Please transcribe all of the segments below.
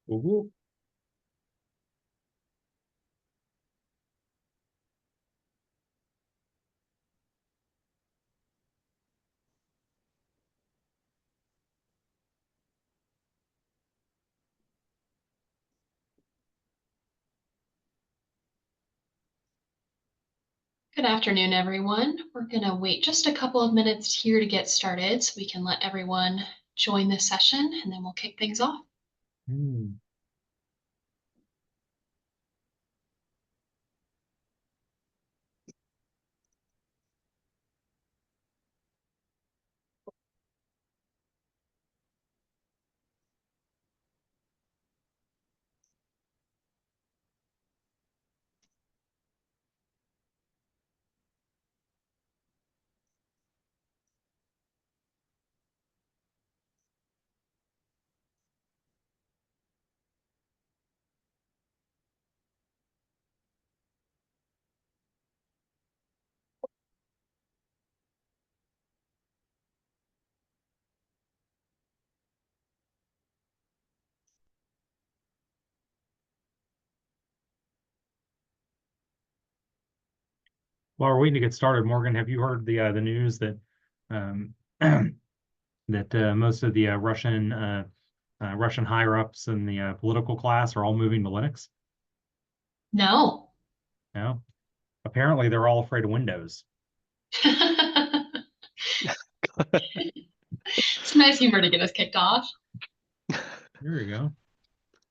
Mhm. Good afternoon, everyone. We're going to wait just a couple of minutes here to get started so we can let everyone join this session and then we'll kick things off. Mm. While we're waiting to get started, Morgan, have you heard the news that um, that most of the Russian higher ups in the political class are all moving to Linux? No. No, apparently they're all afraid of Windows. It's nice humor to get us kicked off. There you go.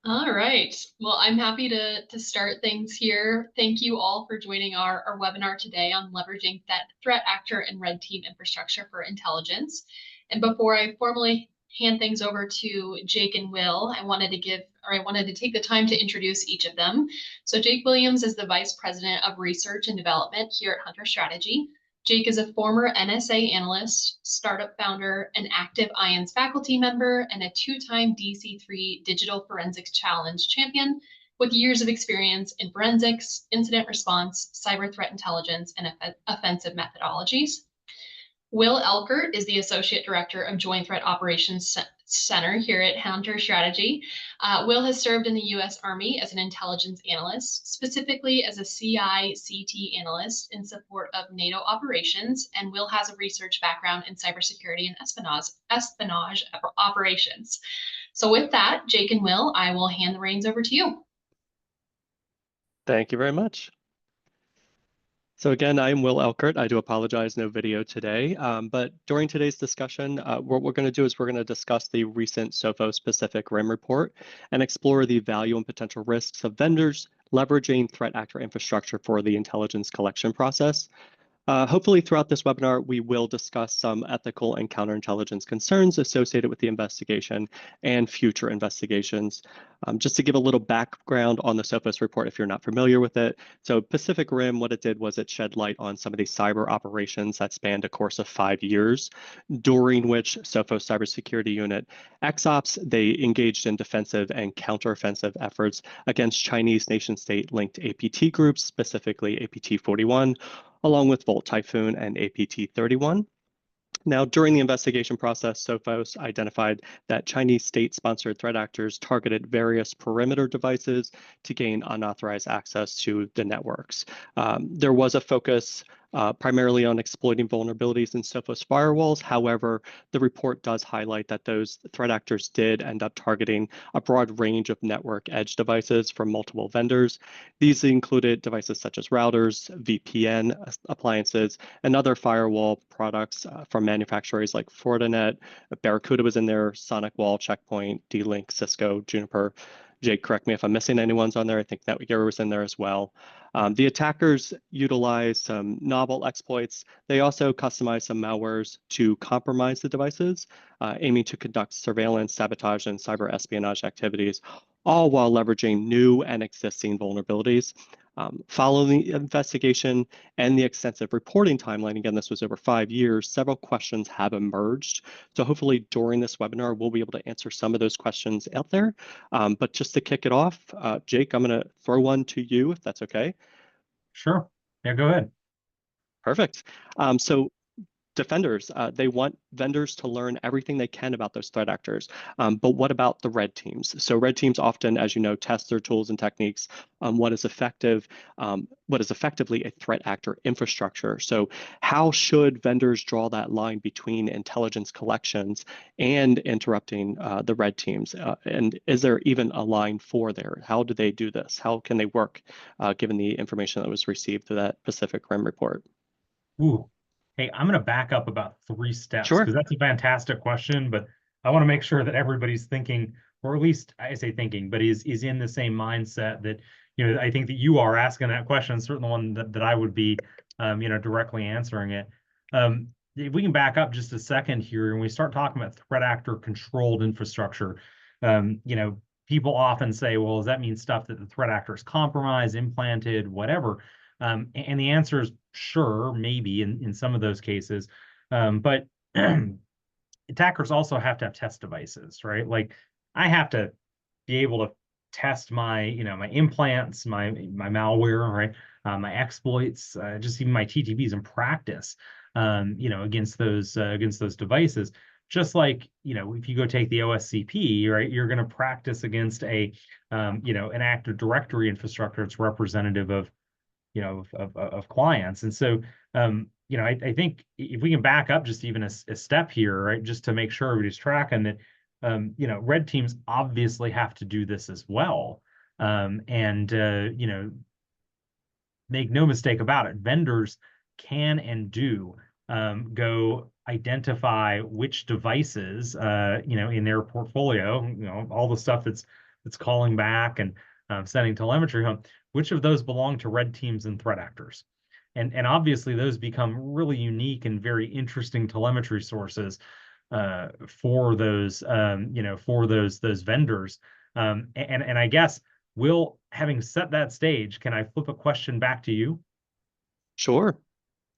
All right. Well, I'm happy to start things here. Thank you all for joining our webinar today on leveraging that threat actor and red team infrastructure for intelligence. And before I formally hand things over to Jake and Will, I wanted to take the time to introduce each of them. So Jake Williams is the Vice President of Research and Development here at Hunter Strategy. Jake is a former NSA analyst, startup founder, an active IANS faculty member, and a two-time DC3 Digital Forensics Challenge champion with years of experience in forensics, incident response, cyber threat intelligence, and offensive methodologies. Will Elchert is the Associate Director of Joint Threat Operations Center here at Hunter Strategy. Will has served in the U.S. Army as an intelligence analyst, specifically as a CI/CT analyst in support of NATO operations, and Will has a research background in cybersecurity and espionage operations. So with that, Jake and Will, I will hand the reins over to you. Thank you very much. So again, I'm Will Elchert. I do apologize, no video today. But during today's discussion, what we're going to do is we're going to discuss the recent Sophos Pacific Rim report and explore the value and potential risks of vendors leveraging threat actor infrastructure for the intelligence collection process. Hopefully throughout this webinar, we will discuss some ethical and counterintelligence concerns associated with the investigation and future investigations. Just to give a little background on the Sophos report, if you're not familiar with it. So Pacific Rim, what it did was it shed light on some of these cyber operations that spanned a course of 5 years, during which Sophos Cybersecurity Unit XOps, they engaged in defensive and counteroffensive efforts against Chinese nation-state linked APT groups, specifically APT-41, along with Volt Typhoon and APT-31. Now, during the investigation process, Sophos identified that Chinese state-sponsored threat actors targeted various perimeter devices to gain unauthorized access to the networks. There was a focus primarily on exploiting vulnerabilities in Sophos firewalls. However, the report does highlight that those threat actors did end up targeting a broad range of network edge devices from multiple vendors. These included devices such as routers, VPN appliances, and other firewall products from manufacturers like Fortinet. Barracuda was in there, SonicWall, Checkpoint, D-Link, Cisco, Juniper. Jake, correct me if I'm missing anyone's on there. I think NetGear was in there as well. The attackers utilized some novel exploits. They also customized some malwares to compromise the devices, aiming to conduct surveillance, sabotage, and cyber espionage activities, all while leveraging new and existing vulnerabilities. Following the investigation and the extensive reporting timeline, again, this was over 5 years, several questions have emerged. So hopefully during this webinar, we'll be able to answer some of those questions out there. But just to kick it off, Jake, I'm going to throw one to you, if that's okay. Sure. Yeah, go ahead. Perfect. So defenders, they want vendors to learn everything they can about those threat actors. But what about the red teams? So red teams often, as you know, test their tools and techniques on what is effectively a threat actor infrastructure. So how should vendors draw that line between intelligence collections and interrupting the red teams? And is there even a line for there? How do they do this? How can they work given the information that was received through that Pacific Rim report? Ooh. Hey, I'm going to back up about 3 steps Sure. because that's a fantastic question, but I want to make sure that everybody's thinking, or at least I say thinking, but is in the same mindset that, I think that you are asking that question, certainly the one that I would be, directly answering it. If we can back up just a second here and we start talking about threat actor controlled infrastructure, people often say, well, does that mean stuff that the threat actor is compromised, implanted, whatever? And the answer is sure, maybe in some of those cases. But attackers also have to have test devices, right? Like I have to be able to test my, my implants, my malware, right? My exploits, just even my TTPs in practice, against those devices. Just like, if you go take the OSCP, right, you're going to practice against an Active Directory infrastructure. It's representative of of clients. And so, I think if we can back up just even a step here, right, just to make sure everybody's tracking that, red teams obviously have to do this as well. And make no mistake about it, vendors can and do go identify which devices, in their portfolio, all the stuff that's calling back and sending telemetry home, which of those belong to red teams and threat actors. And obviously those become really unique and very interesting telemetry sources for those those vendors. And I guess, Will, having set that stage, can I flip a question back to you? Sure.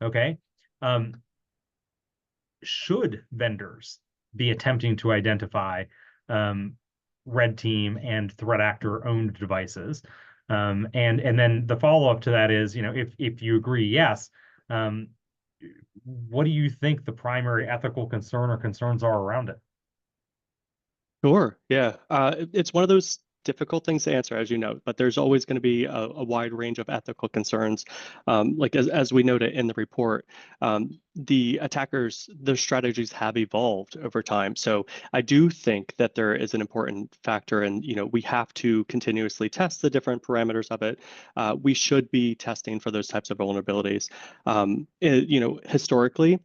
Okay. Should vendors be attempting to identify red team and threat actor owned devices? And then the follow-up to that is, if you agree, yes, what do you think the primary ethical concern or concerns are around it? Sure. Yeah. It's one of those difficult things to answer, as you know, but there's always going to be a wide range of ethical concerns. Like as we noted in the report, the attackers, their strategies have evolved over time. So I do think that there is an important factor, and we have to continuously test the different parameters of it. We should be testing for those types of vulnerabilities. Historically,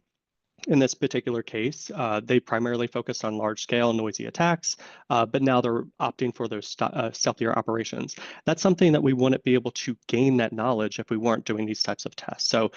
in this particular case, they primarily focused on large-scale noisy attacks, but now they're opting for those stealthier operations. That's something that we wouldn't be able to gain that knowledge if we weren't doing these types of tests. So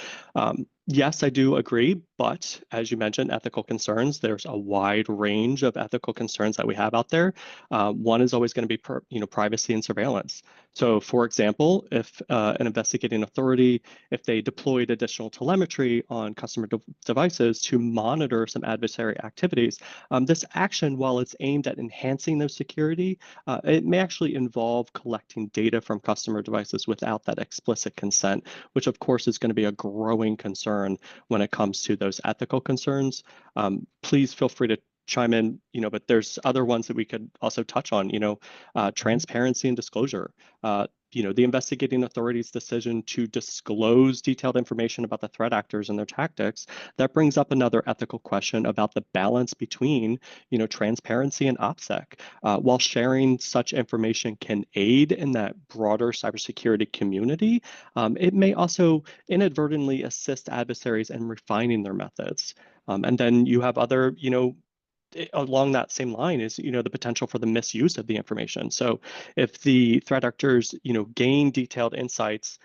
yes, I do agree, but as you mentioned, ethical concerns, there's a wide range of ethical concerns that we have out there. One is always going to be privacy and surveillance. So for example, if an investigating authority, if they deployed additional telemetry on customer devices to monitor some adversary activities, this action, while it's aimed at enhancing their security, it may actually involve collecting data from customer devices without that explicit consent, which of course is going to be a growing concern when it comes to those ethical concerns. Please feel free to chime in, but there's other ones that we could also touch on, transparency and disclosure. The investigating authority's decision to disclose detailed information about the threat actors and their tactics, that brings up another ethical question about the balance between, transparency and OPSEC. While sharing such information can aid in that broader cybersecurity community, it may also inadvertently assist adversaries in refining their methods. And then you have other, along that same line is, the potential for the misuse of the information. So if the threat actors, gain detailed insights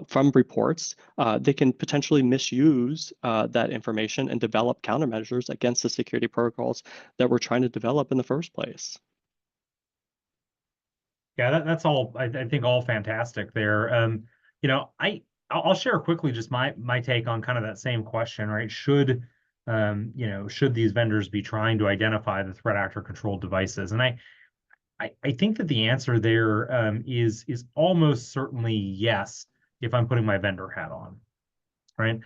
from reports, they can potentially misuse that information and develop countermeasures against the security protocols that we're trying to develop in the first place. Yeah, that's all, I think, all fantastic there. I'll share quickly just my take on kind of that same question, right? Should these vendors be trying to identify the threat actor controlled devices? And I think that the answer there is almost certainly yes, if I'm putting my vendor hat on, right?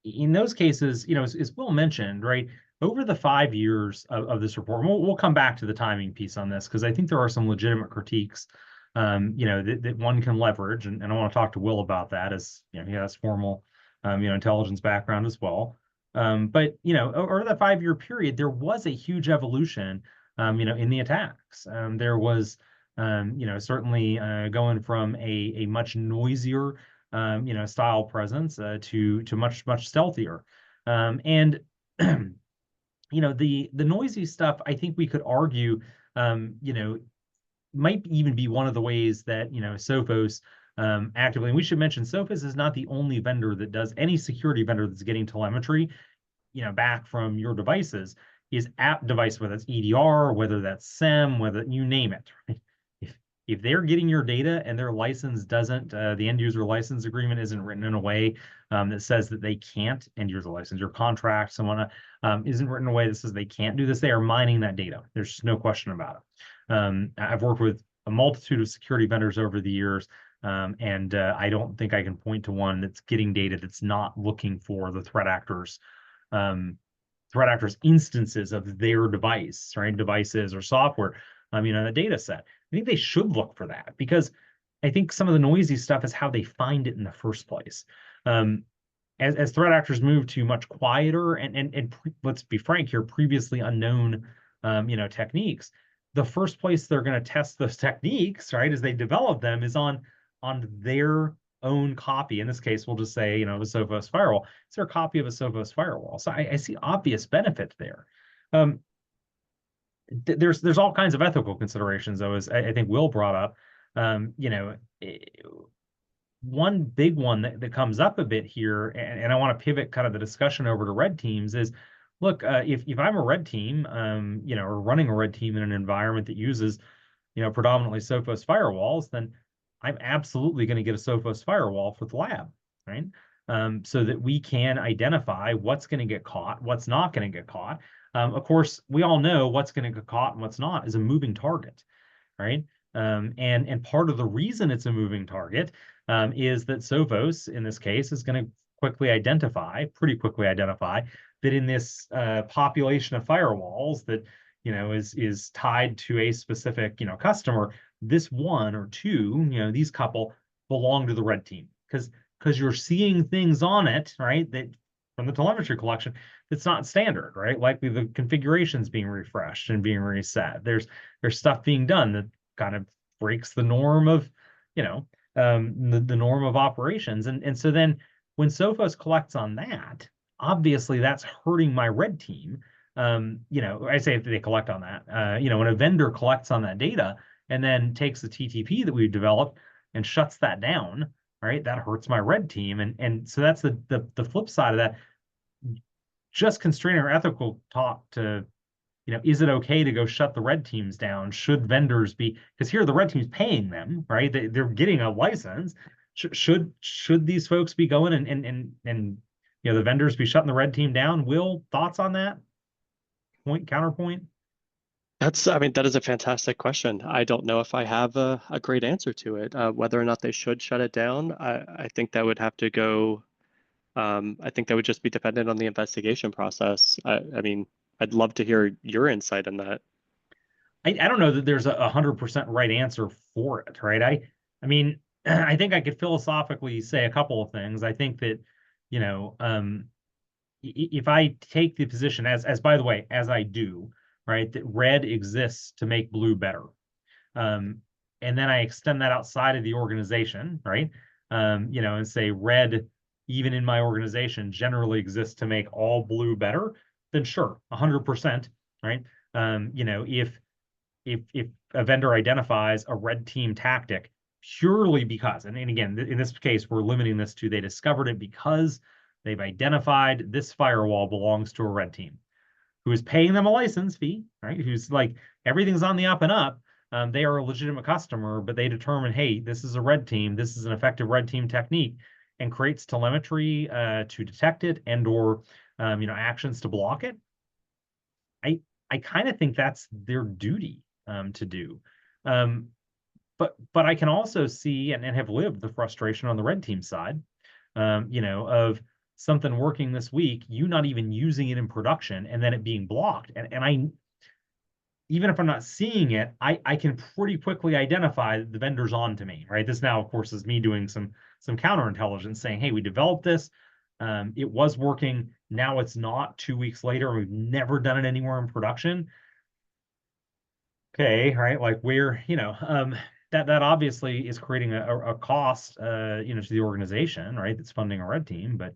in those cases, as Will mentioned, right, over the 5 years of this report, and we'll come back to the timing piece on this because I think there are some legitimate critiques, that one can leverage, and I want to talk to Will about that, as he has formal, intelligence background as well. But over that 5 year period, there was a huge evolution, in the attacks. There was, certainly going from a much noisier, style presence to much stealthier. And the noisy stuff, I think we could argue, might even be one of the ways that Sophos actively. And we should mention Sophos is not the only vendor that does any security vendor that's getting telemetry, back from your devices, is app device, whether it's EDR, whether that's SIEM, whether you name it. Right? If they're getting your data and their license doesn't, the end user license agreement isn't written in a way that says that they can't end user license, your contract, someone isn't written in a way that says they can't do this, they are mining that data. There's just no question about it. I've worked with a multitude of security vendors over the years, and I don't think I can point to one that's getting data that's not looking for the threat actors instances of their device, right? Devices or software, the data set. I think they should look for that because I think some of the noisy stuff is how they find it in the first place. As threat actors move to much quieter and let's be frank here, previously unknown, techniques, the first place they're going to test those techniques, right, as they develop them, is on their own copy. In this case, we'll just say, a Sophos firewall. It's their copy of a Sophos firewall. So I see obvious benefit there. There's all kinds of ethical considerations, though, as I think Will brought up. One big one that comes up a bit here, and I want to pivot kind of the discussion over to red teams, is look, if I'm a red team, or running a red team in an environment that uses, predominantly Sophos firewalls, then I'm absolutely going to get a Sophos firewall for the lab, right? So that we can identify what's going to get caught, what's not going to get caught. Of course, we all know what's going to get caught and what's not is a moving target, right? And part of the reason it's a moving target is that Sophos, in this case, is going to pretty quickly identify that in this population of firewalls that is tied to a specific customer, this one or two, these couple belong to the red team because you're seeing things on it, right, that from the telemetry collection that's not standard, right? Likely the configuration's being refreshed and being reset. There's stuff being done that kind of breaks the norm of, the norm of operations. And so then when Sophos collects on that, obviously that's hurting my red team. I say if they collect on that, when a vendor collects on that data and then takes the TTP that we've developed and shuts that down, right, that hurts my red team. And so that's the flip side of that. Just constraining our ethical talk to, is it okay to go shut the red teams down? Should vendors be, because here the red team's paying them, right? They're getting a license. Should these folks be going and the vendors be shutting the red team down? Will, thoughts on that? Counterpoint? That is a fantastic question. I don't know if I have a great answer to it. Whether or not they should shut it down, I think that would have to go. I think that would just be dependent on the investigation process. I'd love to hear your insight on that. I don't know that there's 100% right answer for it, right? I mean, I think I could philosophically say a couple of things. I think that, if I take the position as by the way, as I do, right, that red exists to make blue better. And then I extend that outside of the organization, right? And say red, even in my organization, generally exists to make all blue better, then sure, 100%, right? If a vendor identifies a red team tactic purely because, and again, in this case, we're limiting this to they discovered it because they've identified this firewall belongs to a red team who is paying them a license fee, right? Who's like, everything's on the up and up. They are a legitimate customer, but they determine, hey, this is a red team. This is an effective red team technique, and creates telemetry to detect it and or actions to block it. I kind of think that's their duty to do. But I can also see and have lived the frustration on the red team side, of something working this week, you not even using it in production, and then it being blocked. And I, even if I'm not seeing it, I can pretty quickly identify that the vendor's on to me, right? This now, of course, is me doing some counterintelligence saying, hey, we developed this. It was working. Now it's not 2 weeks later. We've never done it anywhere in production. Okay, right? Like we're, that obviously is creating a cost, to the organization, right? That's funding a red team, but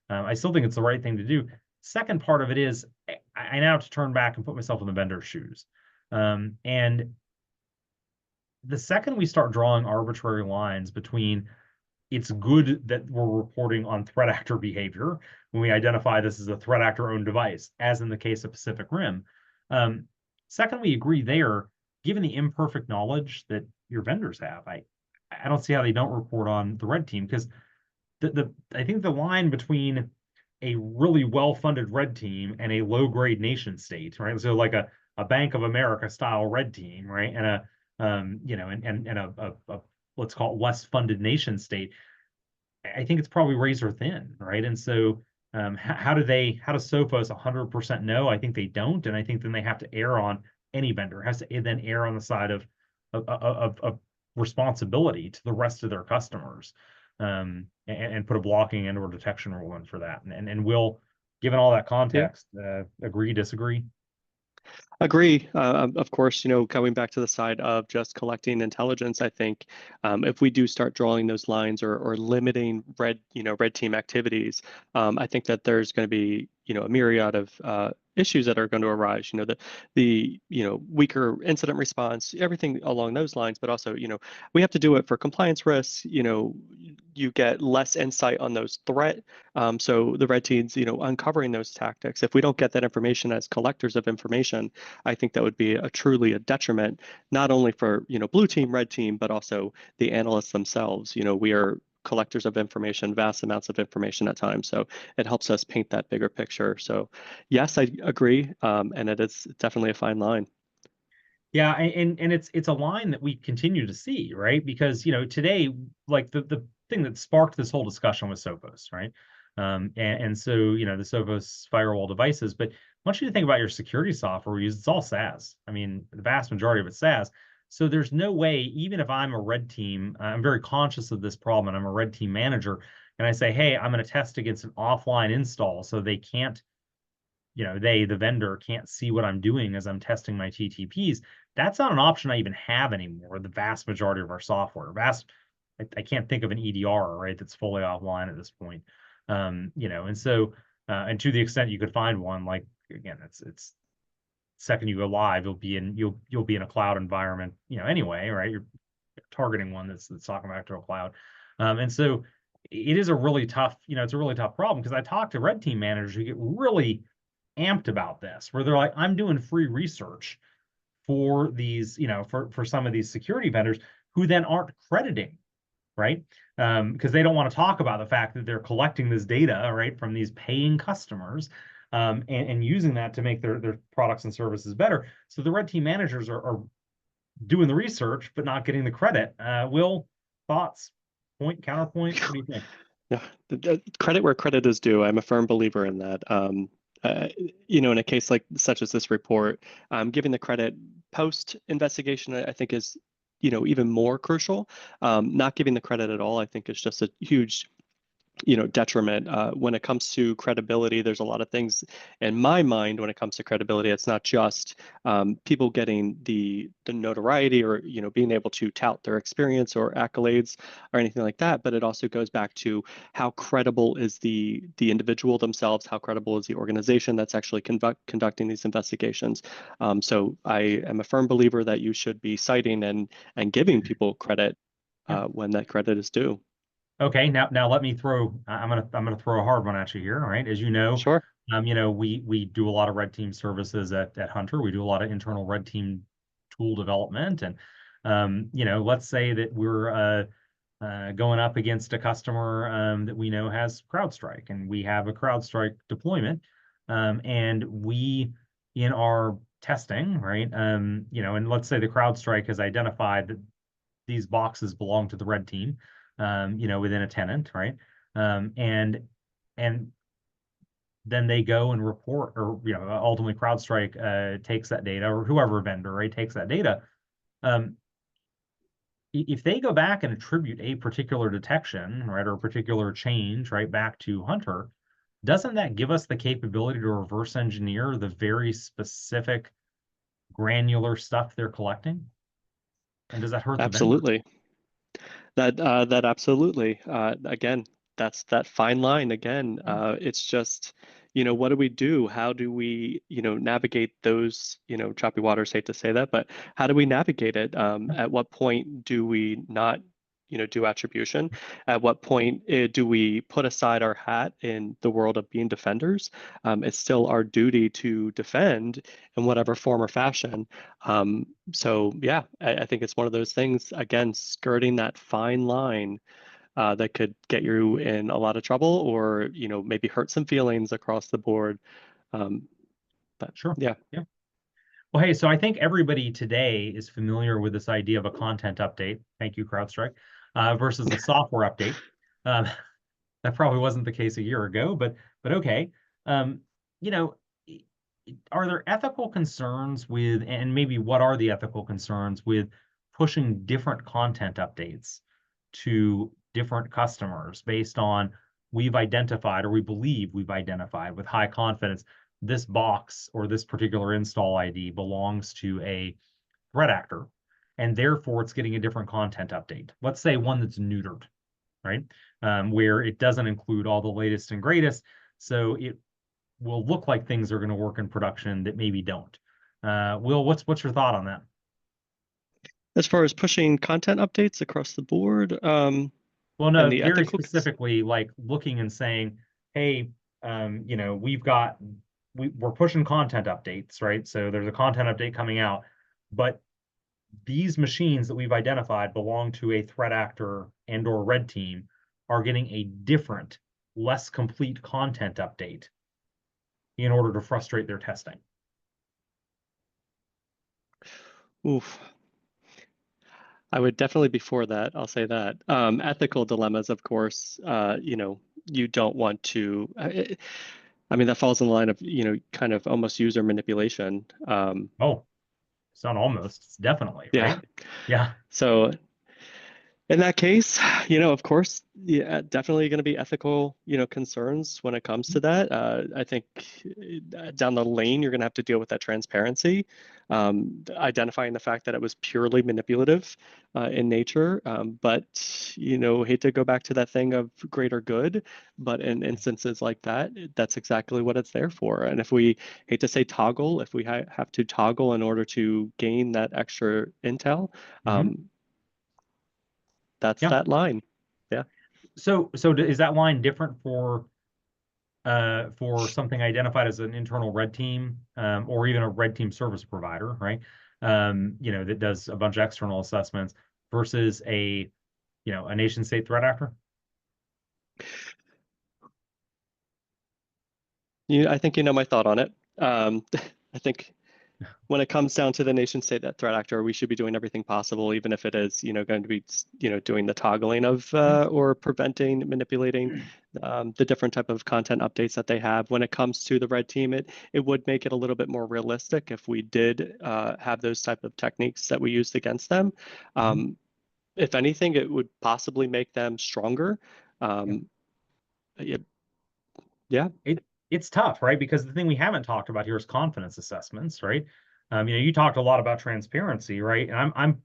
I still think it's the right thing to do. Second part of it is I now have to turn back and put myself in the vendor's shoes. And the second we start drawing arbitrary lines between it's good that we're reporting on threat actor behavior when we identify this as a threat actor owned device, as in the case of Pacific Rim. Second, we agree there, given the imperfect knowledge that your vendors have, I don't see how they don't report on the red team, because I think the line between a really well-funded red team and a low-grade nation state, right? So like a Bank of America style red team, right? And a let's call it less funded nation state. I think it's probably razor thin, right? And so how does Sophos 100% know? I think they don't, and I think then they have to err on any vendor has to then err on the side of responsibility to the rest of their customers, and put a blocking and or detection rule in for that. And we'll, given all that context, agree, disagree? Agree. Of course, going back to the side of just collecting intelligence, I think if we do start drawing those lines or limiting red team activities, I think that there's going to be, a myriad of issues that are going to arise. The weaker incident response, everything along those lines. But also, we have to do it for compliance risks. You get less insight on those threat. So the red teams, uncovering those tactics. If we don't get that information as collectors of information, I think that would be truly a detriment, not only for, blue team, red team, but also the analysts themselves. We are collectors of information, vast amounts of information at times. So it helps us paint that bigger picture. So yes, I agree. And it is definitely a fine line. Yeah, and it's a line that we continue to see, right? Because today, like the thing that sparked this whole discussion was Sophos, right? And so the Sophos firewall devices. But I want you to think about your security software we use. It's all SaaS. I mean, the vast majority of it's SaaS. So there's no way, even if I'm a red team, I'm very conscious of this problem, and I'm a red team manager, and I say, hey, I'm going to test against an offline install, so they can't, the vendor can't see what I'm doing as I'm testing my TTPs. That's not an option I even have anymore. The vast majority of our software, I can't think of an EDR, right, that's fully offline at this point. And so, and to the extent you could find one, like, again, it's second you go live, you'll be in a cloud environment, anyway, right? You're targeting one that's talking back to a cloud. And so it is a really tough, it's a really tough problem, because I talk to red team managers who get really amped about this, where they're like, I'm doing free research for these, for some of these security vendors who then aren't crediting, right? Because they don't want to talk about the fact that they're collecting this data, right, from these paying customers, and using that to make their products and services better. So the red team managers are doing the research, but not getting the credit. Will, thoughts, counterpoint? What do you think? Yeah, the credit where credit is due. I'm a firm believer in that. In a case like such as this report, giving the credit post investigation, I think is, even more crucial. Not giving the credit at all, I think, is just a huge detriment. When it comes to credibility, there's a lot of things in my mind when it comes to credibility. It's not just people getting the notoriety or being able to tout their experience or accolades or anything like that, but it also goes back to how credible is the individual themselves, how credible is the organization that's actually conducting these investigations. So I am a firm believer that you should be citing and giving people credit when that credit is due. Okay, now let me throw. I'm gonna throw a hard one at you here. All right, as you know, Sure. We do a lot of red team services at Hunter. We do a lot of internal red team tool development, and let's say that we're going up against a customer that we know has CrowdStrike, and we have a CrowdStrike deployment, and we, in our testing, right, and let's say the CrowdStrike has identified that these boxes belong to the red team, within a tenant, right? And and then they go and report, or ultimately CrowdStrike takes that data, or whoever vendor, right, takes that data. If they go back and attribute a particular detection, right, or a particular change, right, back to Hunter, doesn't that give us the capability to reverse engineer the very specific granular stuff they're collecting? And does that hurt the vendor? Absolutely. That absolutely. Again, that's that fine line again. It's just, what do we do? How do we, navigate those, choppy waters, hate to say that, but how do we navigate it? At what point do we not, do attribution? At what point do we put aside our hat in the world of being defenders? It's still our duty to defend in whatever form or fashion. So yeah, I think it's one of those things, again, skirting that fine line that could get you in a lot of trouble, or maybe hurt some feelings across the board. But Sure. yeah. Well, hey, so I think everybody today is familiar with this idea of a content update. Thank you, CrowdStrike, versus a software update. That probably wasn't the case a year ago, but okay. You know, are there ethical concerns with, and maybe what are the ethical concerns with pushing different content updates to different customers based on we've identified, or we believe we've identified with high confidence, this box or this particular install ID belongs to a threat actor, and therefore it's getting a different content update. Let's say one that's neutered, right? Where it doesn't include all the latest and greatest. So it will look like things are going to work in production that maybe don't. Will, what's your thought on that? As far as pushing content updates across the board, Well, and no, the very ethical. specifically, like looking and saying, hey, we're pushing content updates, right? So there's a content update coming out, but these machines that we've identified belong to a threat actor and or red team are getting a different, less complete content update in order to frustrate their testing. Oof. I would definitely be for that. I'll say that. Ethical dilemmas, of course, you don't want to. I mean, that falls in the line of, kind of almost user manipulation. Oh, it's not almost, it's definitely, Yeah. right? Yeah. So in that case, of course, yeah, definitely going to be ethical, concerns when it comes to that. I think down the lane, you're going to have to deal with that transparency, identifying the fact that it was purely manipulative in nature. But, hate to go back to that thing of greater good, but in instances like that, that's exactly what it's there for. And if we hate to say toggle, if we have to toggle in order to gain that extra intel, that's Yeah. that line. Yeah. So is that line different for something identified as an internal red team, or even a red team service provider, right? That does a bunch of external assessments versus a nation state threat actor? I think you know my thought on it. I think when it comes down to the nation state that threat actor, we should be doing everything possible, even if it is, going to be, doing the toggling of or preventing, manipulating the different type of content updates that they have. When it comes to the red team, it would make it a little bit more realistic if we did have those type of techniques that we used against them. If anything, it would possibly make them stronger. Yeah. It's tough, right? Because the thing we haven't talked about here is confidence assessments, right? You talked a lot about transparency, right? And I'm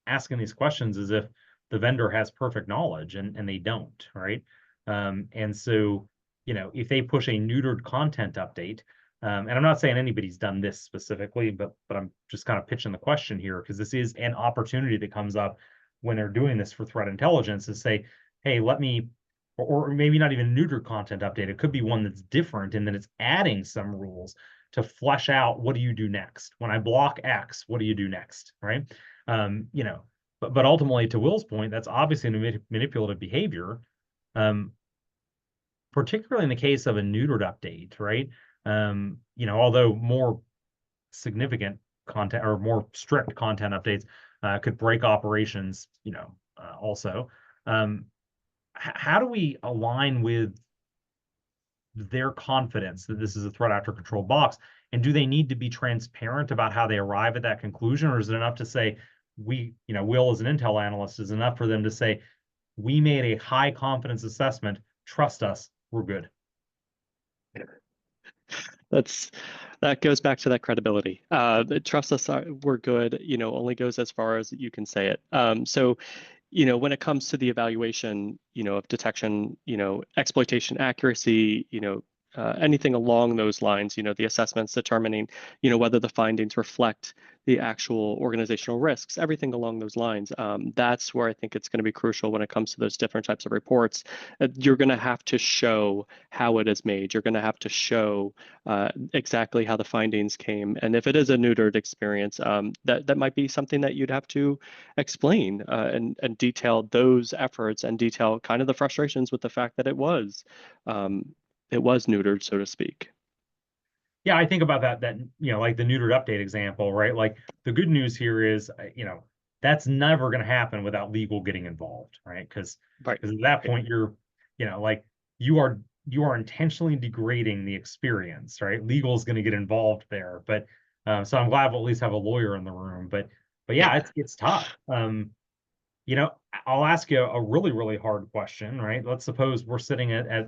asking these questions as if the vendor has perfect knowledge, and they don't, right? And so, if they push a neutered content update, and I'm not saying anybody's done this specifically, but I'm just kind of pitching the question here because this is an opportunity that comes up when they're doing this for threat intelligence, is say, hey, let me, or maybe not even neutered content update. It could be one that's different and then it's adding some rules to flesh out, what do you do next? When I block X, what do you do next, right? But ultimately, to Will's point, that's obviously manipulative behavior, particularly in the case of a neutered update, right? Although more significant content or more strict content updates could break operations, also. How do we align with their confidence that this is a threat actor control box? And do they need to be transparent about how they arrive at that conclusion? Or is it enough to say, Will as an Intel analyst, is enough for them to say, we made a high confidence assessment, trust us, we're good? That goes back to that credibility. Trust us, we're good, only goes as far as you can say it. So when it comes to the evaluation, of detection, exploitation accuracy, anything along those lines, the assessments determining, whether the findings reflect the actual organizational risks, everything along those lines. That's where I think it's going to be crucial when it comes to those different types of reports. You're going to have to show how it is made. You're going to have to show exactly how the findings came. And if it is a neutered experience, that might be something that you'd have to explain and detail those efforts and detail kind of the frustrations with the fact that it was neutered, so to speak. Yeah, I think about that, like the neutered update example, right? Like the good news here is, that's never going to happen without legal getting involved, right? Because Right. at that point, like you are intentionally degrading the experience, right? Legal is going to get involved there. But so I'm glad we'll at least have a lawyer in the room. But yeah, it's tough. I'll ask you a really, really hard question, right? Let's suppose we're sitting at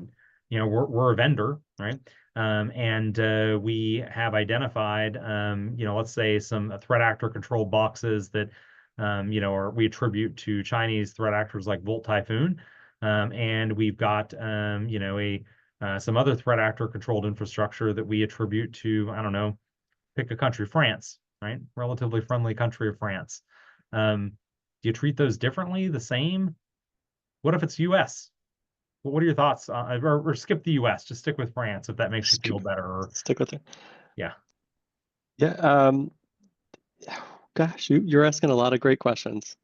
we're a vendor, right? And we have identified, let's say some threat actor control boxes that, or we attribute to Chinese threat actors like Volt Typhoon. And we've got, some other threat actor controlled infrastructure that we attribute to, I don't know, pick a country, France, right? Relatively friendly country of France. Do you treat those differently, the same? What if it's US? What are your thoughts? Or skip the US, just stick with France if that makes you feel better. Or, stick with it. yeah. Yeah. Gosh, you're asking a lot of great questions.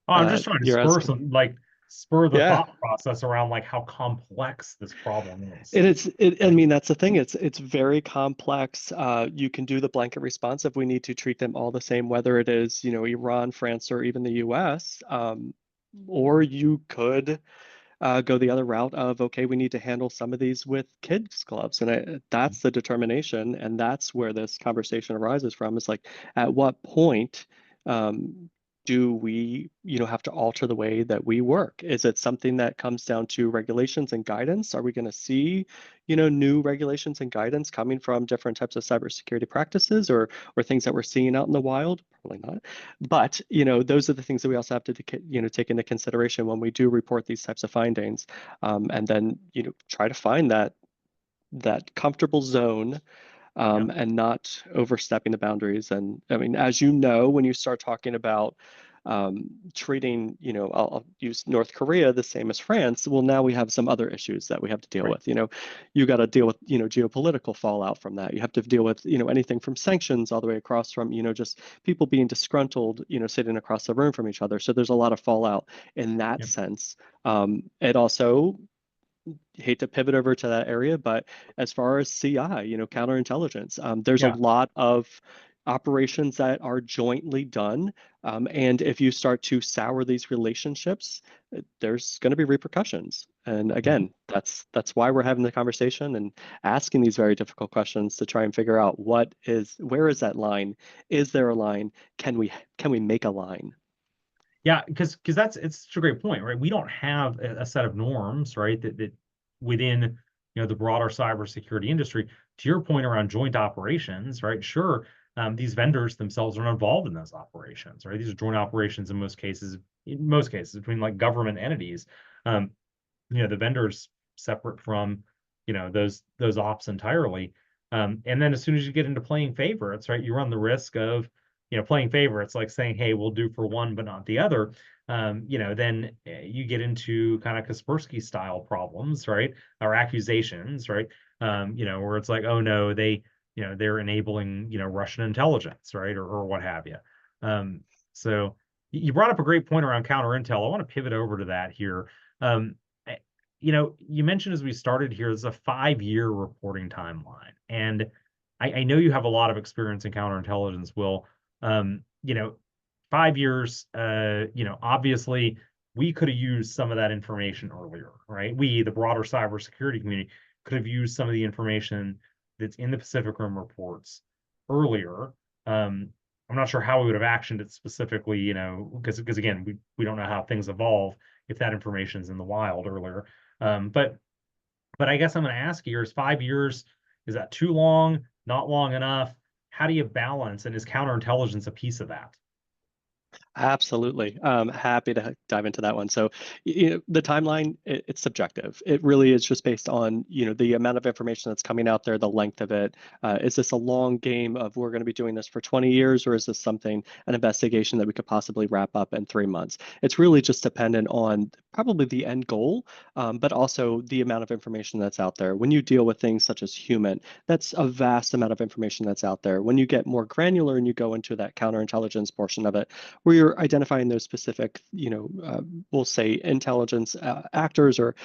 Oh, I'm just trying to spur the thought process around like how complex this problem is. I mean, that's the thing. It's very complex. You can do the blanket response if we need to treat them all the same, whether it is, Iran, France, or even the US. Or you could go the other route of, okay, we need to handle some of these with kids' gloves. And that's the determination. And that's where this conversation arises from. It's like, at what point do we, have to alter the way that we work? Is it something that comes down to regulations and guidance? Are we going to see, new regulations and guidance coming from different types of cybersecurity practices or things that we're seeing out in the wild? Probably not. But, those are the things that we also have to, take into consideration when we do report these types of findings. And then, try to find that comfortable zone and not overstepping the boundaries. And I mean, as you know, when you start talking about treating, I'll use North Korea the same as France. Well, now we have some other issues that we have to deal with. You got to deal with, geopolitical fallout from that. You have to deal with, anything from sanctions all the way across from, just people being disgruntled, sitting across the room from each other. So there's a lot of fallout in that sense. It also, hate to pivot over to that area, but as far as CI, counterintelligence, there's a lot of operations that are jointly done. And if you start to sour these relationships, there's going to be repercussions. And again, that's why we're having the conversation and asking these very difficult questions to try and figure out where is that line? Is there a line? Can we make a line? Yeah, because it's such a great point, right? We don't have a set of norms, right? That within the broader cybersecurity industry. To your point around joint operations, right? Sure, these vendors themselves are not involved in those operations, right? These are joint operations in most cases between like government entities. The vendors separate from those ops entirely. And then as soon as you get into playing favorites, right, you run the risk of playing favorites, like saying, hey, we'll do for one, but not the other. Then you get into kind of Kaspersky style problems, right? Or accusations, right? Where it's like, oh no, they're enabling, Russian intelligence, right? Or what have you. So you brought up a great point around counter intel. I want to pivot over to that here. You mentioned as we started here, there's a 5-year reporting timeline. And I know you have a lot of experience in counterintelligence, Will. 5 years, obviously we could have used some of that information earlier, right? We, the broader cybersecurity community, could have used some of the information that's in the Pacific Rim reports earlier. I'm not sure how we would have actioned it specifically, you know, because again, we don't know how things evolve if that information is in the wild earlier. But I guess I'm going to ask you: is 5 years, is that too long? Not long enough? How do you balance? And is counterintelligence a piece of that? Absolutely. Happy to dive into that one. So, the timeline, it's subjective. It really is just based on, the amount of information that's coming out there, the length of it. Is this a long game of we're going to be doing this for 20 years, or is this an investigation that we could possibly wrap up in 3 months? It's really just dependent on probably the end goal, but also the amount of information that's out there. When you deal with things such as human, that's a vast amount of information that's out there. When you get more granular and you go into that counterintelligence portion of it, where you're identifying those specific, we'll say intelligence actors or,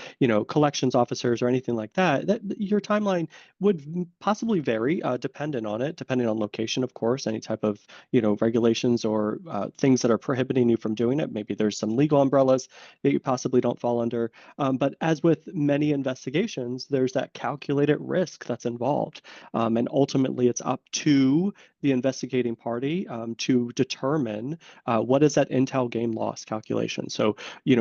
collections officers or anything like that, that your timeline would possibly vary depending on location, of course, any type of, regulations or things that are prohibiting you from doing it. Maybe there's some legal umbrellas that you possibly don't fall under. But as with many investigations, there's that calculated risk that's involved. And ultimately, it's up to the investigating party to determine what is that intel game loss calculation. So,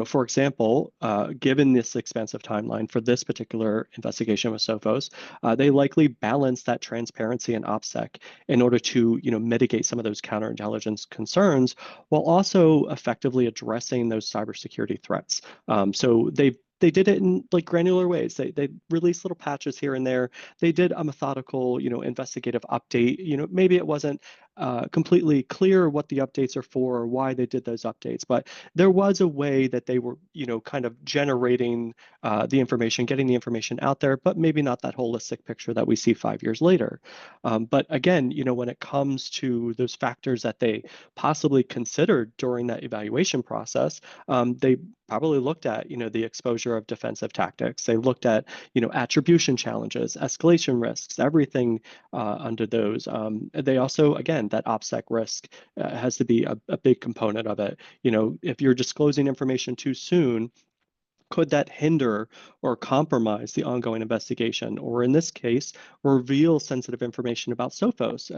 for example, given this expensive timeline for this particular investigation with Sophos, they likely balance that transparency and OPSEC in order to, mitigate some of those counterintelligence concerns while also effectively addressing those cybersecurity threats. So they did it in like granular ways. They released little patches here and there. They did a methodical, investigative update. Maybe it wasn't completely clear what the updates are for or why they did those updates, but there was a way that they were, kind of generating the information, getting the information out there, but maybe not that holistic picture that we see 5 years later. But again, when it comes to those factors that they possibly considered during that evaluation process, they probably looked at, the exposure of defensive tactics. They looked at, attribution challenges, escalation risks, everything under those. They also, again, that OPSEC risk has to be a big component of it. If you're disclosing information too soon, could that hinder or compromise the ongoing investigation, or in this case, reveal sensitive information about Sophos,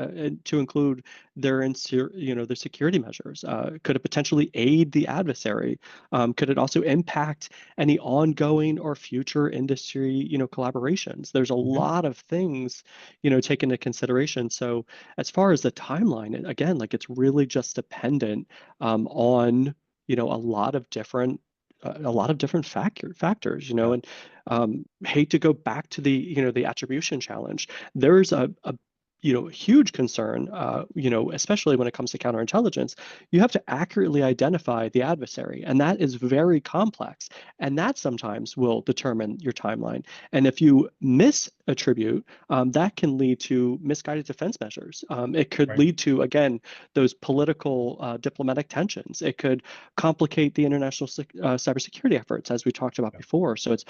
to include their security measures? Could it potentially aid the adversary? Could it also impact any ongoing or future industry, collaborations? There's a lot of things, taken into consideration. So as far as the timeline, again, like it's really just dependent on, a lot of different factors, and hate to go back to the attribution challenge. There's a huge concern, especially when it comes to counterintelligence. You have to accurately identify the adversary, and that is very complex, and that sometimes will determine your timeline. And if you misattribute, that can lead to misguided defense measures. It could lead to, again, those political diplomatic tensions. It could complicate the international cybersecurity efforts, as we talked about before. So it's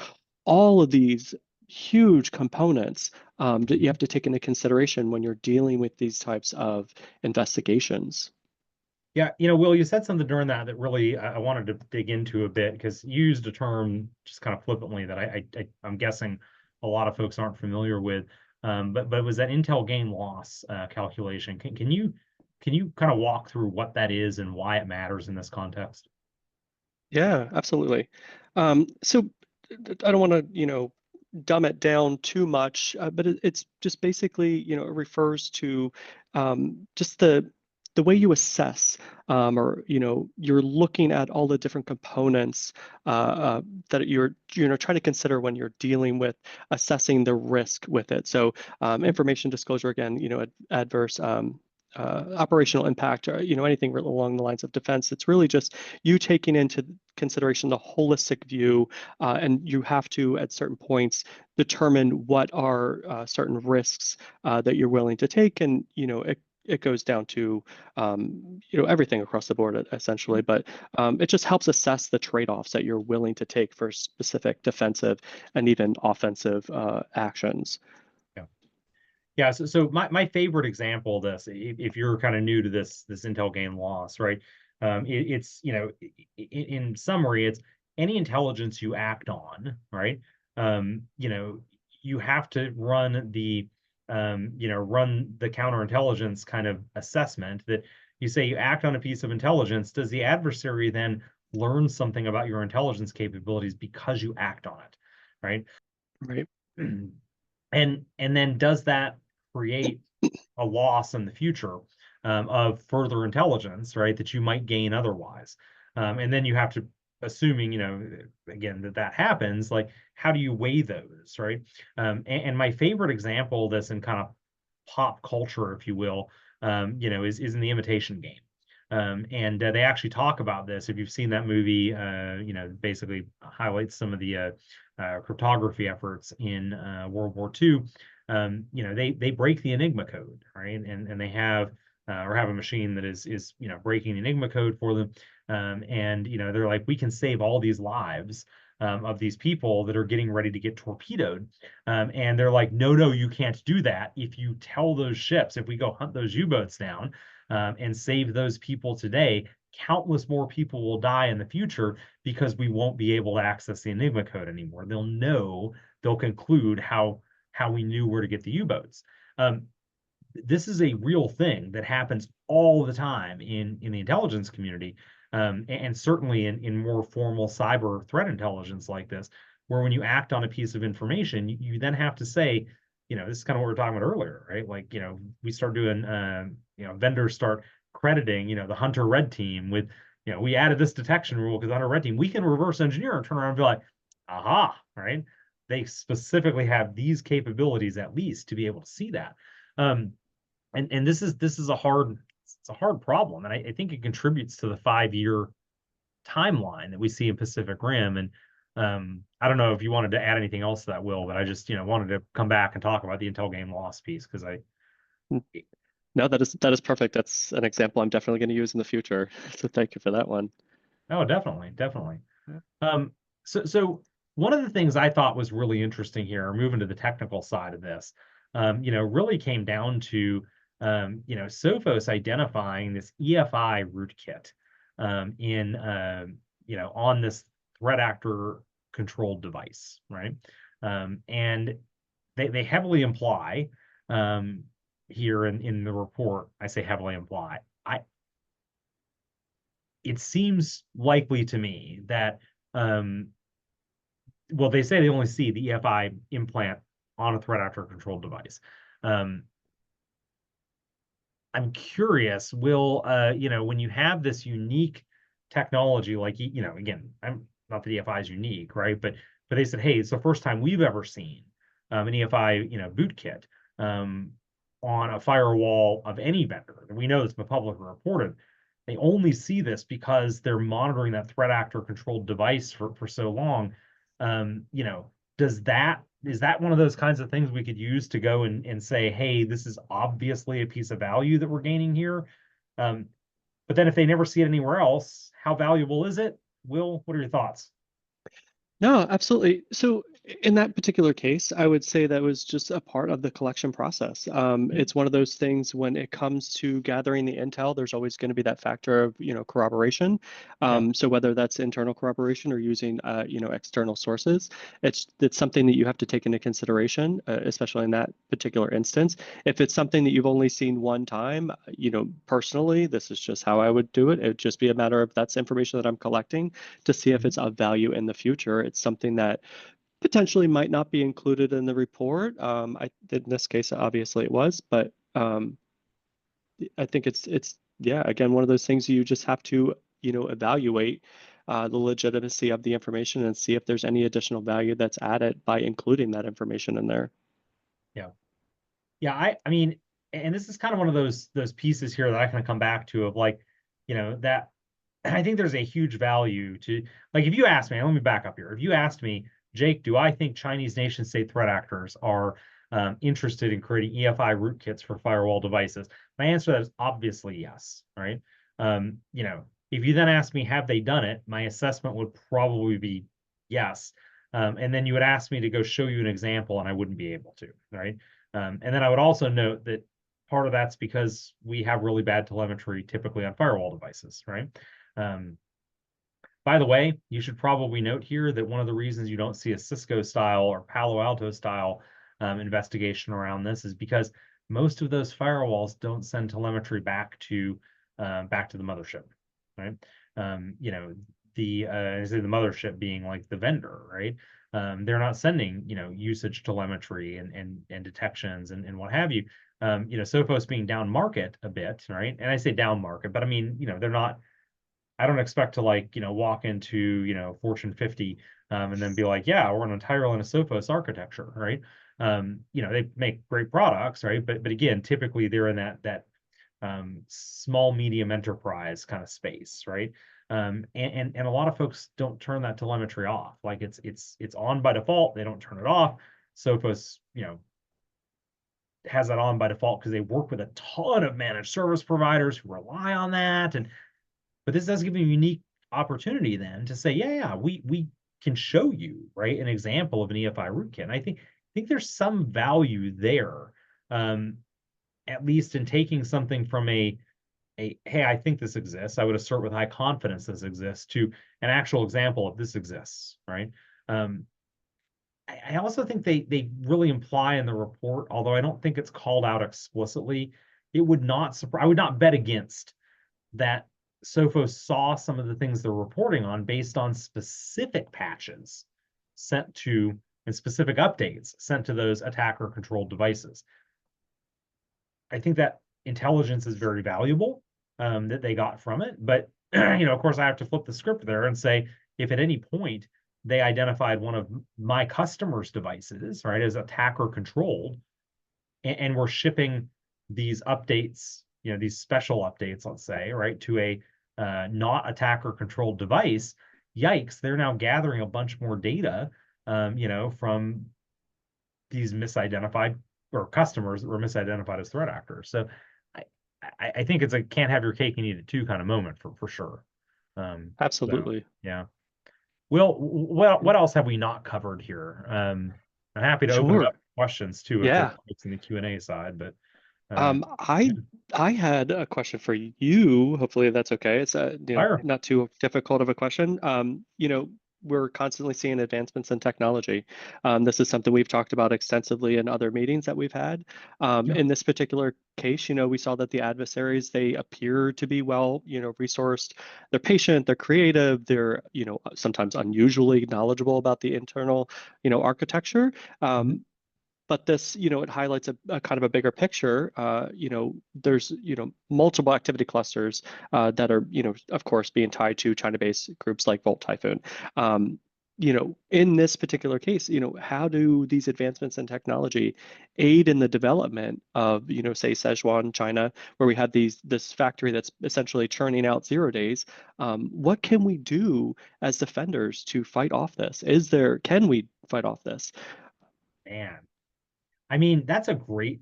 all of these huge components that you have to take into consideration when you're dealing with these types of investigations. Yeah, Will, you said something during that really I wanted to dig into a bit, because you used a term just kind of flippantly that I'm guessing a lot of folks aren't familiar with. But it was that intel gain loss calculation. Can you kind of walk through what that is and why it matters in this context? Yeah, absolutely. So I don't want to, dumb it down too much, but it's just basically, it refers to just the way you assess, or you're looking at all the different components that you're trying to consider when you're dealing with assessing the risk with it. So information disclosure, again, adverse. Operational impact, or anything along the lines of defense. It's really just you taking into consideration the holistic view, and you have to, at certain points, determine what are certain risks that you're willing to take, and it goes down to everything across the board essentially, but it just helps assess the trade-offs that you're willing to take for specific defensive and even offensive actions. Yeah, so my favorite example of this, if you're kind of new to this intel gain loss, right? It's in summary, it's any intelligence you act on, right? you have to run the run the counterintelligence kind of assessment that you say you act on a piece of intelligence. Does the adversary then learn something about your intelligence capabilities because you act on it, right? Right. And then does that create a loss in the future of further intelligence, right, that you might gain otherwise? And then you have to, assuming, again, that happens, like, how do you weigh those, right? And my favorite example of this in kind of pop culture, if you will, is in The Imitation Game. And they actually talk about this. If you've seen that movie, basically highlights some of the cryptography efforts in World War II. They break the Enigma code, right? And they have or have a machine that is breaking the Enigma code for them. And they're like, we can save all these lives of these people that are getting ready to get torpedoed. And they're like, no, you can't do that. If you tell those ships, if we go hunt those U-boats down and save those people today, countless more people will die in the future because we won't be able to access the Enigma code anymore. They'll conclude how we knew where to get the U-boats. This is a real thing that happens all the time in the intelligence community, and certainly in more formal cyber threat intelligence like this, where when you act on a piece of information, you then have to say, this is kind of what we were talking about earlier, right? Like, we start doing, vendors start crediting, the Hunter Red Team with, we added this detection rule because Hunter Red Team, we can reverse engineer and turn around and be like, aha, right? They specifically have these capabilities at least to be able to see that. And this is a hard problem, and I think it contributes to the 5-year timeline that we see in Pacific Rim. And I don't know if you wanted to add anything else to that, Will, but I just wanted to come back and talk about the Intel game loss piece because No, that is perfect. That's an example I'm definitely going to use in the future. So thank you for that one. Oh, definitely. So one of the things I thought was really interesting here, moving to the technical side of this, really came down to Sophos identifying this EFI rootkit on this threat actor controlled device, right? And they heavily imply here in the report, I say heavily imply, it seems likely to me that they say they only see the EFI implant on a threat actor controlled device. I'm curious, Will, when you have this unique technology, like, again, I'm not that EFI is unique, right? But they said, hey, it's the first time we've ever seen an EFI, bootkit on a firewall of any vendor. And we know this from publicly reported. They only see this because they're monitoring that threat actor controlled device for so long. Is that one of those kinds of things we could use to go and say, hey, this is obviously a piece of value that we're gaining here? But then if they never see it anywhere else, how valuable is it? Will, what are your thoughts? No, absolutely. So in that particular case, I would say that was just a part of the collection process. It's one of those things when it comes to gathering the intel, there's always going to be that factor of, corroboration. So whether that's internal corroboration or using, external sources, it's something that you have to take into consideration, especially in that particular instance. If it's something that you've only seen one time, personally, this is just how I would do it. It would just be a matter of that's information that I'm collecting to see if it's of value in the future. It's something that potentially might not be included in the report. In this case, obviously it was, but I think it's again, one of those things you just have to, evaluate the legitimacy of the information and see if there's any additional value that's added by including that information in there. Yeah, I mean, and this is kind of one of those pieces here that I kind of come back to of like, that I think there's a huge value to, like, if you ask me, let me back up here. If you asked me, Jake, do I think Chinese nation state threat actors are interested in creating EFI rootkits for firewall devices? My answer to that is obviously yes, right? If you then ask me, have they done it? My assessment would probably be yes. And then you would ask me to go show you an example, and I wouldn't be able to, right? And then I would also note that part of that's because we have really bad telemetry typically on firewall devices, right? By the way, you should probably note here that one of the reasons you don't see a Cisco style or Palo Alto style investigation around this is because most of those firewalls don't send telemetry back to the mothership, right? I say the mothership being like the vendor, right? They're not sending, usage telemetry and detections and what have you. Sophos being down market a bit, right? And I say down market, but I mean, they're not. I don't expect to walk into, Fortune 50 and then be like, yeah, we're entirely in a Sophos architecture, right? They make great products, right? But again, typically they're in that small medium enterprise kind of space, right? And a lot of folks don't turn that telemetry off. Like it's on by default. They don't turn it off. Sophos, has that on by default because they work with a ton of managed service providers who rely on that. But this does give you a unique opportunity then to say, yeah, we can show you, right, an example of an EFI rootkit. And I think there's some value there, at least in taking something from a hey, I think this exists. I would assert with high confidence this exists to an actual example of this exists, right? I also think they really imply in the report, although I don't think it's called out explicitly, it would not surprise. I would not bet against that Sophos saw some of the things they're reporting on based on specific patches sent to and specific updates sent to those attacker controlled devices. I think that intelligence is very valuable that they got from it. But, of course, I have to flip the script there and say, if at any point they identified one of my customers' devices, right, as attacker controlled, and we're shipping these updates, these special updates, let's say, right, to a not attacker controlled device, yikes, they're now gathering a bunch more data, from these misidentified or customers that were misidentified as threat actors. So I think it's a can't have your cake and eat it too kind of moment for sure. Absolutely. So, yeah. Well, what else have we not covered here? I'm happy to open it up to questions too if there's folks in the Q&A side, but I had a question for you. Hopefully that's okay. It's not too difficult of a question. We're constantly seeing advancements in technology. This is something we've talked about extensively in other meetings that we've had. In this particular case, we saw that the adversaries, they appear to be well, resourced. They're patient, they're creative, they're, sometimes unusually knowledgeable about the internal, architecture. But this, it highlights a kind of a bigger picture. There's, multiple activity clusters that are, of course, being tied to China-based groups like Volt Typhoon. In this particular case, how do these advancements in technology aid in the development of, say, Sichuan, China, where we have this factory that's essentially churning out 0 days? What can we do as defenders to fight off this? Can we fight off this? Man. I mean, that's a great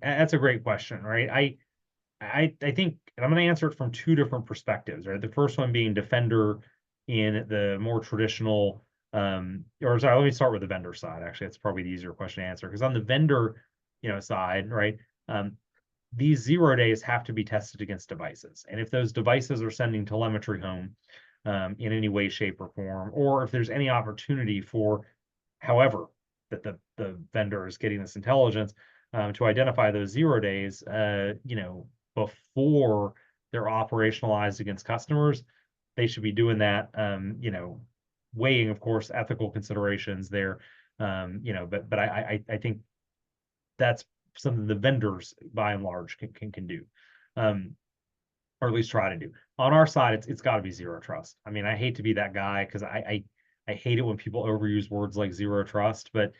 question, right? I think, and I'm going to answer it from two different perspectives, right? The first one being defender in the more traditional, or sorry, let me start with the vendor side. Actually, it's probably the easier question to answer because on the vendor, side, right? These 0 days have to be tested against devices, and if those devices are sending telemetry home in any way, shape, or form, or if there's any opportunity for, however, that the vendor is getting this intelligence to identify those 0 days, before they're operationalized against customers, they should be doing that, weighing, of course, ethical considerations there, but I think that's something the vendors, by and large, can do, or at least try to do. On our side, it's got to be zero trust. I mean, I hate to be that guy because I hate it when people overuse words like zero trust, but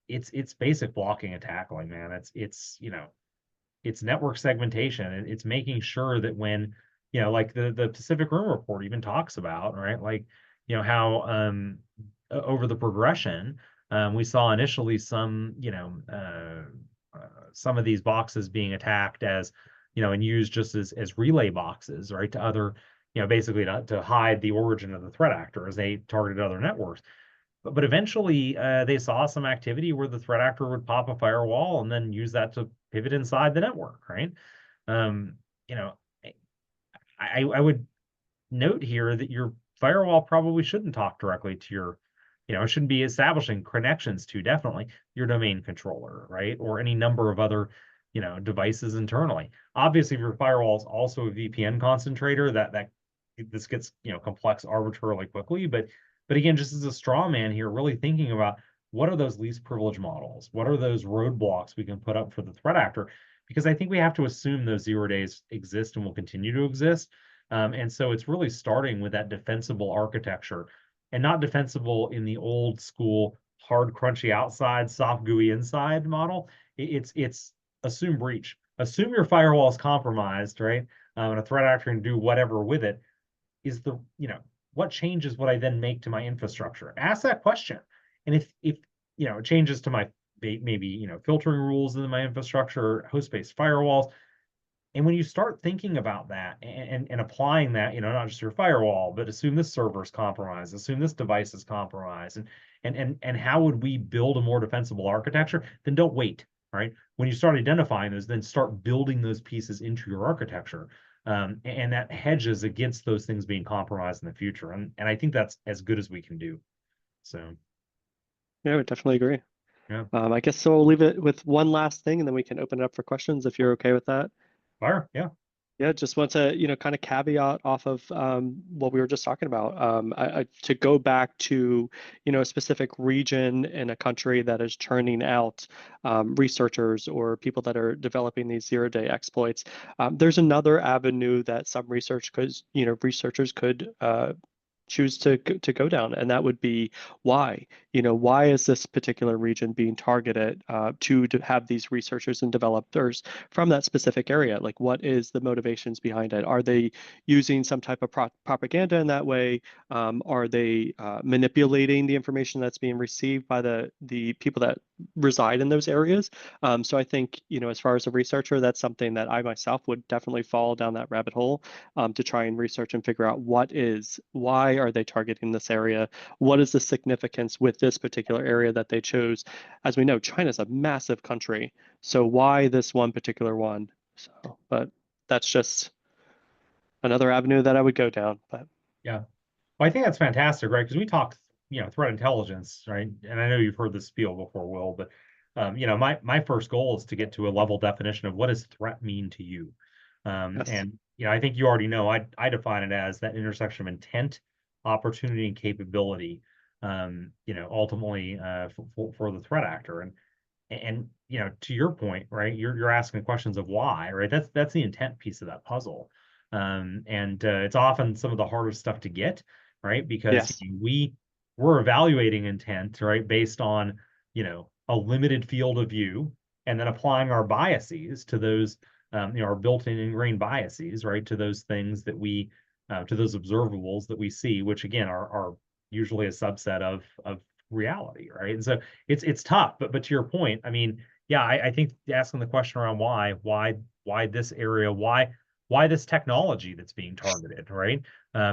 it's basic blocking and tackling, man. It's network segmentation, and it's making sure that when, like the Pacific Rim report even talks about, right? Like, how over the progression, we saw initially some, some of these boxes being attacked as, and used just as relay boxes, right, to other, basically to hide the origin of the threat actor as they targeted other networks. But eventually they saw some activity where the threat actor would pop a firewall and then use that to pivot inside the network, right? I would note here that you're firewall probably shouldn't talk directly to your, it shouldn't be establishing connections to definitely your domain controller, right? Or any number of other, devices internally. Obviously, if your firewall is also a VPN concentrator, that this gets, complex arbitrarily quickly. But again, just as a straw man here, really thinking about what are those least privilege models? What are those roadblocks we can put up for the threat actor? Because I think we have to assume those 0 days exist and will continue to exist. And so it's really starting with that defensible architecture, and not defensible in the old school hard crunchy outside, soft gooey inside model. It's assume breach. Assume your firewall is compromised, right? And a threat actor can do whatever with it. Is the, what changes would I then make to my infrastructure? Ask that question. And if it changes to my maybe filtering rules in my infrastructure, host-based firewalls. And when you start thinking about that and applying that, not just your firewall, but assume this server is compromised, assume this device is compromised, and how would we build a more defensible architecture? Then don't wait, right? When you start identifying those, then start building those pieces into your architecture. And that hedges against those things being compromised in the future. And I think that's as good as we can do. So, yeah, I would definitely agree. yeah. I guess so we'll leave it with one last thing and then we can open it up for questions if you're okay with that. Fire, yeah. Yeah, just want to, kind of caveat off of what we were just talking about. To go back to, a specific region in a country that is churning out researchers or people that are developing these 0-day exploits. There's another avenue that some researchers could choose to go down, and that would be why. Why is this particular region being targeted to have these researchers and developers from that specific area? Like, what is the motivations behind it? Are they using some type of propaganda in that way? Are they manipulating the information that's being received by the people that reside in those areas? So I think, as far as a researcher, that's something that I myself would definitely fall down that rabbit hole to try and research and figure out why are they targeting this area? What is the significance with this particular area that they chose? As we know, China's a massive country, so why this one particular one? So, but that's just another avenue that I would go down. But yeah, well, I think that's fantastic, right? Because we talked, threat intelligence, right? And I know you've heard this spiel before, Will, but my first goal is to get to a level definition of what does threat mean to you. yes. And I think you already know I define it as that intersection of intent, opportunity, and capability. Ultimately for the threat actor, and to your point, right? You're asking questions of why, right? That's the intent piece of that puzzle. And it's often some of the hardest stuff to get, right? Because Yes. we're evaluating intent, right, based on a limited field of view, and then applying our biases to those, our built-in ingrained biases, right, to those things that we, to those observables that we see, which again are usually a subset of reality, right? And so it's tough, but to your point, I mean, yeah, I think asking the question around why this area, why this technology that's being targeted, right?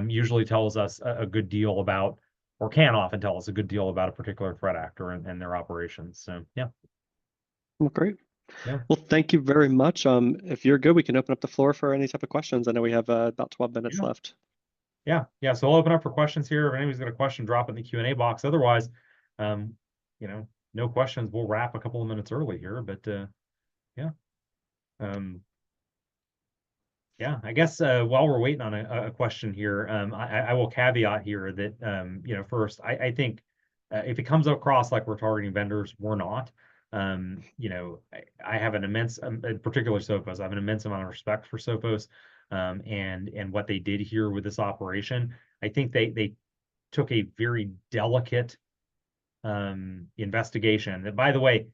Usually tells us a good deal about, or can often tell us a good deal about a particular threat actor and their operations. So yeah. Well, great. Yeah. Well, thank you very much. If you're good, we can open up the floor for any type of questions. I know we have about 12 minutes left. Yeah. So I'll open up for questions here. If anybody's got a question, drop it in the Q&A box. Otherwise, no questions. We'll wrap a couple of minutes early here, but yeah. Yeah, I guess while we're waiting on a question here, I will caveat here that first, I think if it comes across like we're targeting vendors, we're not. I have an immense, in particular Sophos, I have an immense amount of respect for Sophos, and what they did here with this operation. I think they took a very delicate investigation that, by the way,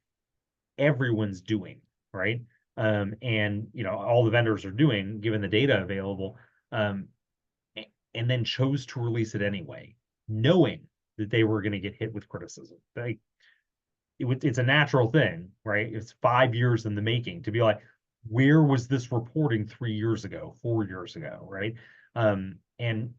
everyone's doing, right? And all the vendors are doing, given the data available, and then chose to release it anyway, knowing that they were going to get hit with criticism. It's a natural thing, right? It's 5 years in the making to be like, where was this reporting 3 years ago, 4 years ago, right? And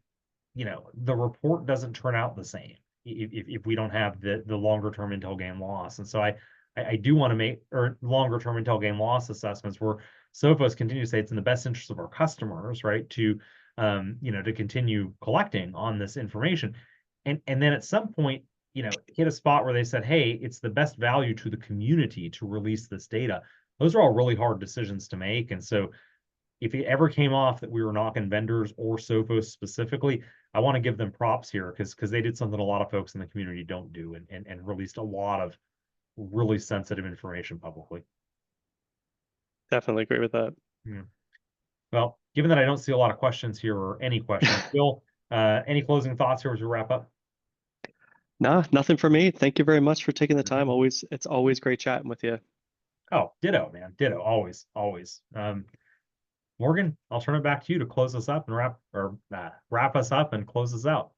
the report doesn't turn out the same if we don't have the longer term intel gain loss. And so I do want to make longer term intel gain loss assessments where Sophos continues to say it's in the best interest of our customers, right, to to continue collecting on this information. And then at some point, hit a spot where they said, hey, it's the best value to the community to release this data. Those are all really hard decisions to make. And so if it ever came off that we were knocking vendors or Sophos specifically, I want to give them props here because they did something a lot of folks in the community don't do, and released a lot of really sensitive information publicly. Definitely agree with that. Yeah. Well, given that I don't see a lot of questions here or any questions, Bill, any closing thoughts here as we wrap up? Nah, nothing for me. Thank you very much for taking the time. It's always great chatting with you. Oh, ditto, man. Ditto. Always, always. Morgan, I'll turn it back to you to close us up and wrap us up and close us out.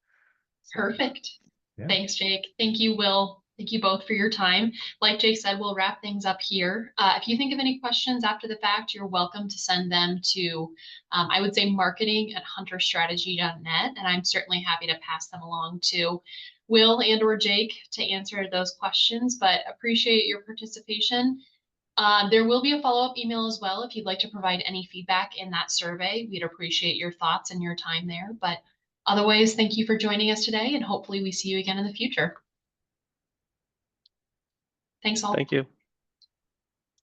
Perfect. Yeah. Thanks, Jake. Thank you, Will. Thank you both for your time. Like Jake said, we'll wrap things up here. If you think of any questions after the fact, you're welcome to send them to, I would say, marketing@hunterstrategy.net, and I'm certainly happy to pass them along to Will and or Jake to answer those questions, but appreciate your participation. There will be a follow-up email as well if you'd like to provide any feedback in that survey. We'd appreciate your thoughts and your time there. But otherwise, thank you for joining us today, and hopefully we see you again in the future. Thanks all. Thank you.